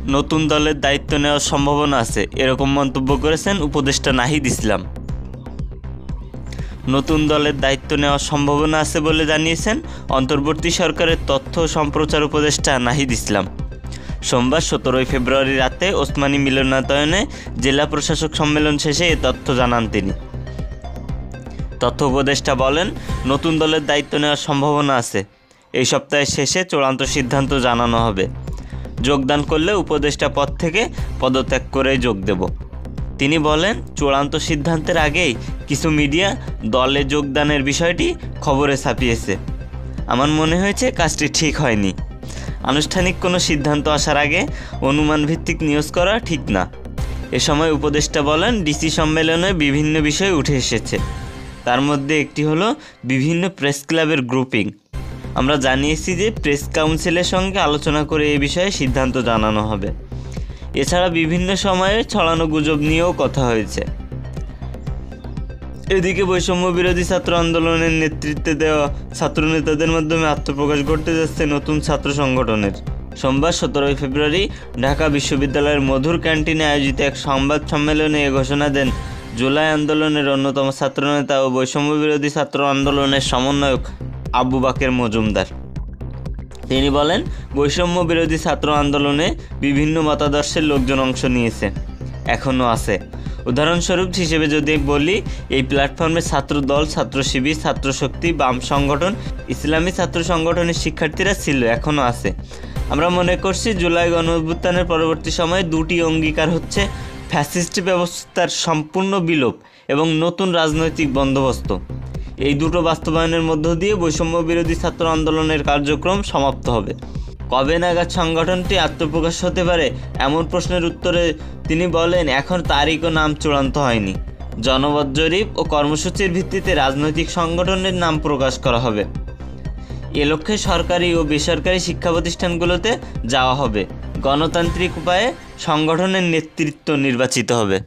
নতুন দলের দায়িত্ব নেওয়ার সম্ভাবনা আছে, এরকম মন্তব্য করেছেন উপদেষ্টা নাহিদ ইসলাম। নতুন দলের দায়িত্ব নেওয়ার সম্ভাবনা আছে বলে জানিয়েছেন অন্তর্বর্তী সরকারের তথ্য ও সম্প্রচার উপদেষ্টা নাহিদ ইসলাম। সোমবার 17 ফেব্রুয়ারি রাতে ওসমানী মিলনায়তনে জেলা প্রশাসক সম্মেলন শেষে এ তথ্য জানান তিনি। তথ্য উপদেষ্টা বলেন, নতুন দলের দায়িত্ব নেওয়ার সম্ভাবনা আছে। এই সপ্তাহের শেষে চূড়ান্ত সিদ্ধান্ত জানানো হবে। যোগদান করলে উপদেষ্টা পদ থেকে পদত্যাগ করে যোগ দেব। তিনি বলেন, চূড়ান্ত সিদ্ধান্তের আগেই কিছু মিডিয়া দলে যোগদানের বিষয়টি খবরে ছাপিয়েছে। আমার মনে হয়েছে কাজটি ঠিক হয়নি। আনুষ্ঠানিক কোনো সিদ্ধান্ত আসার আগে অনুমান ভিত্তিক নিউজ করা ঠিক না। এ সময় উপদেষ্টা বলেন, ডিসি সম্মেলনে বিভিন্ন বিষয় উঠে এসেছে। তার মধ্যে একটি হলো বিভিন্ন প্রেস ক্লাবের গ্রুপিং। আমরা জানিয়েছি যে প্রেস কাউন্সিলের সঙ্গে আলোচনা করে এ বিষয়ে সিদ্ধান্ত জানানো হবে। এছাড়া বিভিন্ন সময়ে ছড়ানো গুজব নিয়েও কথা হয়েছে। এদিকে বৈষম্য বিরোধী ছাত্র আন্দোলনের নেতৃত্বে দেওয়া ছাত্রনেতাদের মাধ্যমে আত্মপ্রকাশ ঘটতে যাচ্ছে নতুন ছাত্র সংগঠনের। সোমবার 17 ফেব্রুয়ারি ঢাকা বিশ্ববিদ্যালয়ের মধুর ক্যান্টিনে আয়োজিত এক সংবাদ সম্মেলনে এ ঘোষণা দেন জুলাই আন্দোলনের অন্যতম ছাত্রনেতা ও বৈষম্য বিরোধী ছাত্র আন্দোলনের সমন্বয়ক আবু বাকের মজুমদার। তিনি বলেন, বৈষম্য বিরোধী ছাত্র আন্দোলনে বিভিন্ন মতাদর্শের লোকজন অংশ নিয়েছে, এখনও আছে। উদাহরণস্বরূপ হিসেবে যদি বলি, এই প্ল্যাটফর্মে ছাত্র দল, ছাত্র শিবির, ছাত্র শক্তি, বাম সংগঠন, ইসলামী ছাত্র সংগঠনের শিক্ষার্থীরা ছিল, এখনও আছে। আমরা মনে করছি জুলাই গণঅভ্যুত্থানের পরবর্তী সময়ে দুটি অঙ্গীকার হচ্ছে ফ্যাসিস্ট ব্যবস্থার সম্পূর্ণ বিলোপ এবং নতুন রাজনৈতিক বন্দোবস্ত। এই দুটো বাস্তবায়নের মধ্য দিয়ে বৈষম্য বিরোধী ছাত্র আন্দোলনের কার্যক্রম সমাপ্ত হবে। কবে নাগাদ সংগঠনটি আত্মপ্রকাশ হতে পারে এমন প্রশ্নের উত্তরে তিনি বলেন, এখন তারিখ ও নাম চূড়ান্ত হয়নি। জনমত জরিপ ও কর্মসূচির ভিত্তিতে রাজনৈতিক সংগঠনের নাম প্রকাশ করা হবে। এ লক্ষ্যে সরকারি ও বেসরকারি শিক্ষা প্রতিষ্ঠানগুলোতে যাওয়া হবে। গণতান্ত্রিক উপায়ে সংগঠনের নেতৃত্ব নির্বাচিত হবে।